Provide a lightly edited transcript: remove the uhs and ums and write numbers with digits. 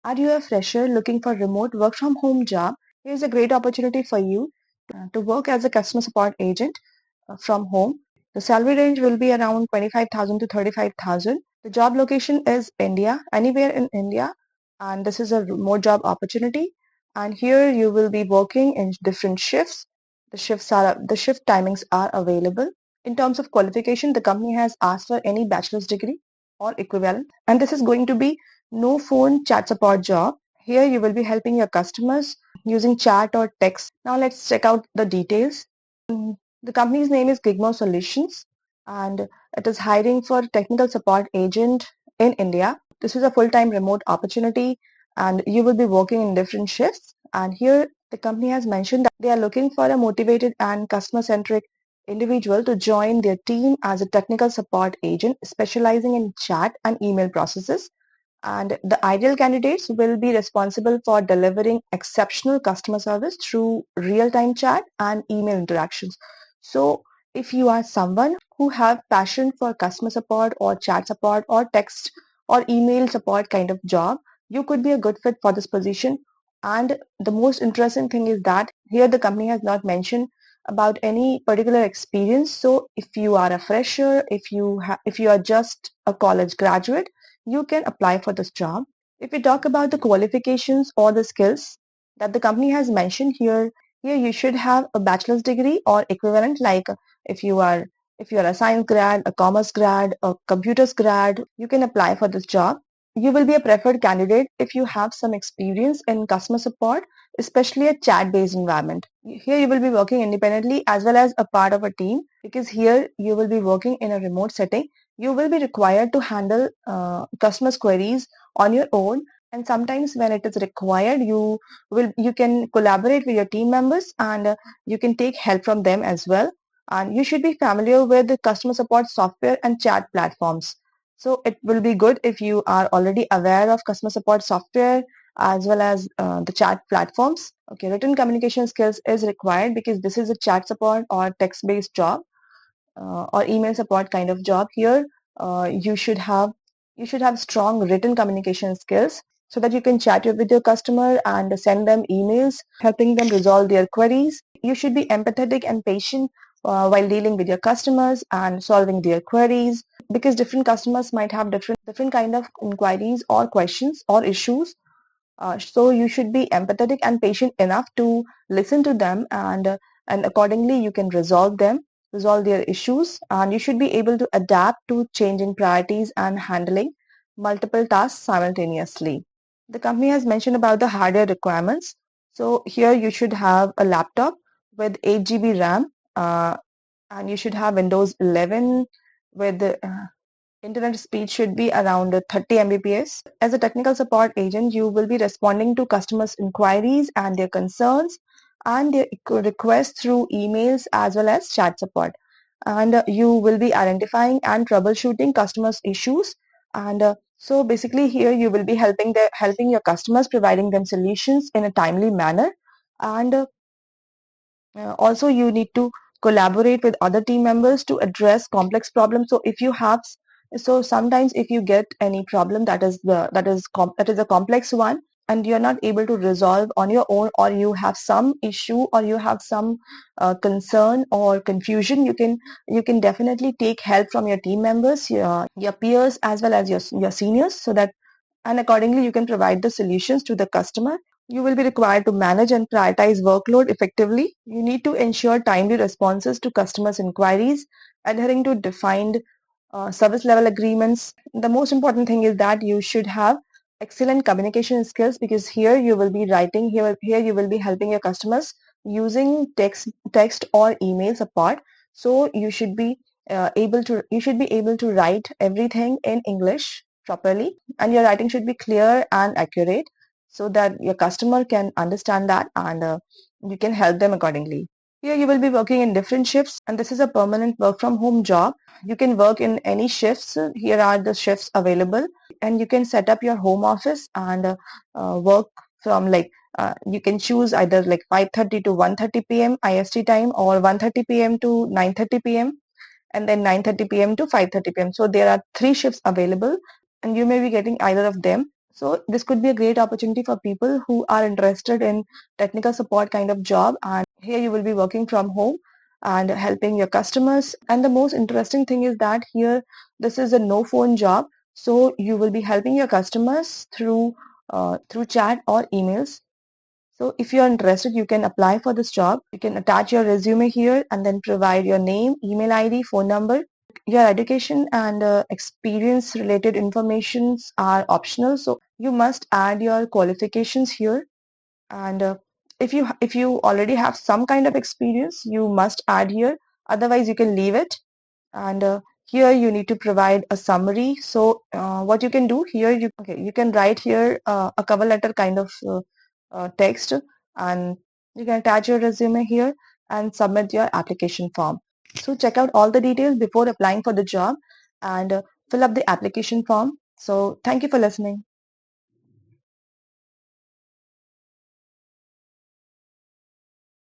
Are you a fresher looking for remote work from home job? Here's a great opportunity for you to work as a customer support agent from home. The salary range will be around 25,000 to 35,000. The job location is India, anywhere in India, and this is a remote job opportunity. And here you will be working in different shifts. The shift timings are available. In terms of qualification, the company has asked for any bachelor's degree or equivalent, and this is going to be no phone chat support job. Here you will be helping your customers using chat or text. Now let's check out the details. The company's name is Gigmo Solutions, and it is hiring for technical support agent in India. This is a full-time remote opportunity and you will be working in different shifts. And here the company has mentioned that they are looking for a motivated and customer-centric individual to join their team as a technical support agent specializing in chat and email processes, and the ideal candidates will be responsible for delivering exceptional customer service through real-time chat and email interactions. So if you are someone who have passion for customer support or chat support or text or email support kind of job, you could be a good fit for this position. And the most interesting thing is that here the company has not mentioned about any particular experience. So if you are a fresher, if you are just a college graduate, you can apply for this job. If we talk about the qualifications or the skills that the company has mentioned here you should have a bachelor's degree or equivalent, like if you are if you are a science grad, a commerce grad, a computers grad, you can apply for this job. You will be a preferred candidate if you have some experience in customer support, especially a chat-based environment. Here you will be working independently as well as a part of a team, because here you will be working in a remote setting. You will be required to handle customers' queries on your own, and sometimes when it is required, you can collaborate with your team members, and you can take help from them as well. And you should be familiar with the customer support software and chat platforms. So it will be good if you are already aware of customer support software as well as the chat platforms. Okay, written communication skills is required because this is a chat support or text-based job or email support kind of job. Here you should have strong written communication skills so that you can chat with your customer and send them emails helping them resolve their queries. You should be empathetic and patient while dealing with your customers and solving their queries, because different customers might have different kind of inquiries or questions or issues. So you should be empathetic and patient enough to listen to them, and accordingly you can resolve their issues, and you should be able to adapt to changing priorities and handling multiple tasks simultaneously. The company has mentioned about the hardware requirements. So here you should have a laptop with 8 GB RAM, and you should have Windows 11 with internet speed should be around 30 Mbps. As a technical support agent, you will be responding to customers' inquiries and their concerns and their requests through emails as well as chat support. And you will be identifying and troubleshooting customers' issues. And so basically here you will be helping your customers, providing them solutions in a timely manner. And also you need to collaborate with other team members to address complex problems. So if you have so sometimes if you get any problem that is a complex one and you're not able to resolve on your own, or you have some issue, or you have some concern or confusion, you can definitely take help from your team members, your peers as well as your seniors, so that and accordingly you can provide the solutions to the customer. You will be required to manage and prioritize workload effectively. You need to ensure timely responses to customers' inquiries, adhering to defined service level agreements. The most important thing is that you should have excellent communication skills, because here you will be writing, here you will be helping your customers using text or email support. So you should be able to write everything in English properly, and your writing should be clear and accurate so that your customer can understand that, and you can help them accordingly. Here you will be working in different shifts, and this is a permanent work from home job. You can work in any shifts. Here are the shifts available, and you can set up your home office and work from you can choose either like 5:30 to 1:30 p.m. IST time, or 1:30 p.m. to 9:30 p.m. and then 9:30 p.m. to 5:30 p.m. So there are three shifts available, and you may be getting either of them. So this could be a great opportunity for people who are interested in technical support kind of job, and here you will be working from home and helping your customers. And the most interesting thing is that here this is a no phone job, so you will be helping your customers through chat or emails. So if you are interested, you can apply for this job. You can attach your resume here and then provide your name, email ID, phone number. Your education and experience related informations are optional, so you must add your qualifications here. And if you already have some kind of experience, you must add here. Otherwise, you can leave it. And here you need to provide a summary. So what you can do here, you can write here a cover letter kind of text, and you can attach your resume here and submit your application form. So check out all the details before applying for the job, and fill up the application form. So thank you for listening.